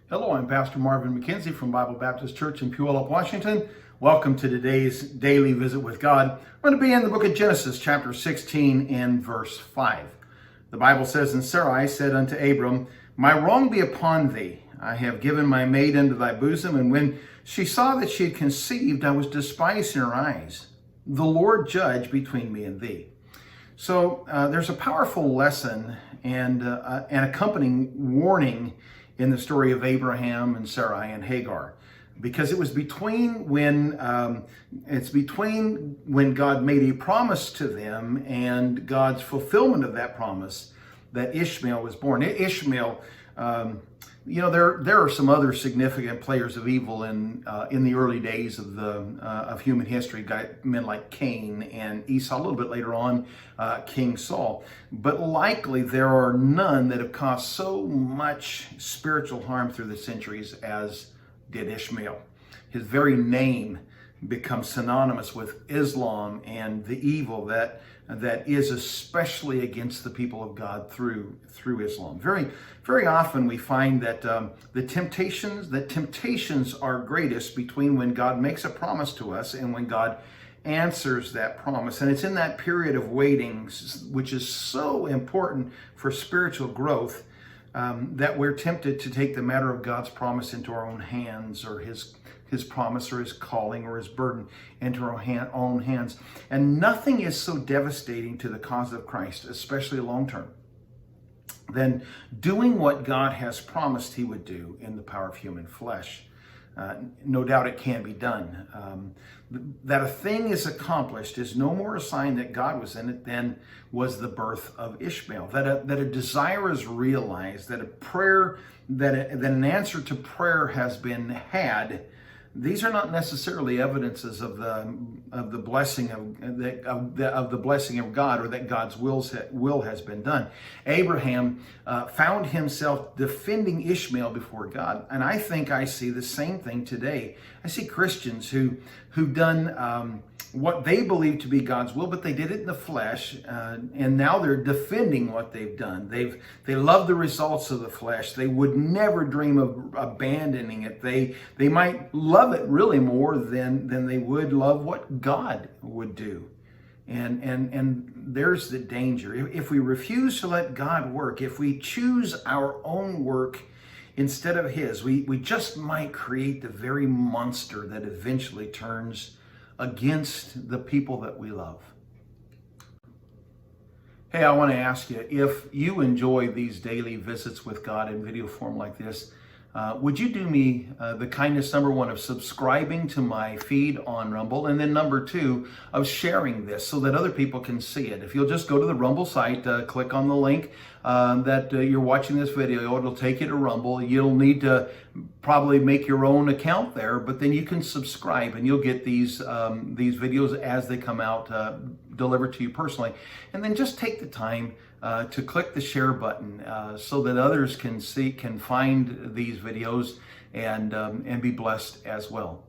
Hello, I'm Pastor Marvin McKenzie from Bible Baptist Church in Puyallup, Washington. Welcome to today's daily visit with God. We're going to be in the book of Genesis, chapter 16 and verse 5. The Bible says, "And Sarai said unto Abram, My wrong be upon thee. I have given my maid into thy bosom, and when she saw that she had conceived, I was despised in her eyes. The Lord judge between me and thee." So there's a powerful lesson and an accompanying warning in the story of Abraham and Sarai and Hagar, because it was between when God made a promise to them and God's fulfillment of that promise that Ishmael was born. Ishmael, there are some other significant players of evil in the early days of human history. Men like Cain and Esau. A little bit later on, King Saul. But likely there are none that have caused so much spiritual harm through the centuries as did Ishmael. His very name becomes synonymous with Islam and the evil that is especially against the people of God through Islam. Very, very often we find that temptations are greatest between when God makes a promise to us and when God answers that promise. And it's in that period of waiting, which is so important for spiritual growth, that we're tempted to take the matter of God's promise into our own hands, or his promise or his calling or his burden into our own hands. And nothing is so devastating to the cause of Christ, especially long term, than doing what God has promised he would do in the power of human flesh. No doubt it can be done. That a thing is accomplished is no more a sign that God was in it than was the birth of Ishmael. That a desire is realized, that a prayer, that an answer to prayer has been had. These are not necessarily evidences of the blessing of the blessing of God, or that God's will has been done. Abraham found himself defending Ishmael before God, and I think I see the same thing today. I see Christians who've done what they believe to be God's will, but they did it in the flesh, and now they're defending what they've done. They love the results of the flesh. They would never dream of abandoning it. They might love it really more than they would love what God would do. And there's the danger. If we refuse to let God work, if we choose our own work instead of his, we just might create the very monster that eventually turns against the people that we love. Hey, I want to ask you, if you enjoy these daily visits with God in video form like this, would you do me the kindness, number one, of subscribing to my feed on Rumble, and then number two, of sharing this so that other people can see it. If you'll just go to the Rumble site, click on the link that you're watching this video, it'll take you to Rumble. You'll need to probably make your own account there, but then you can subscribe and you'll get these videos as they come out, delivered to you personally. And then just take the time to click the share button so that others can find these videos and be blessed as well.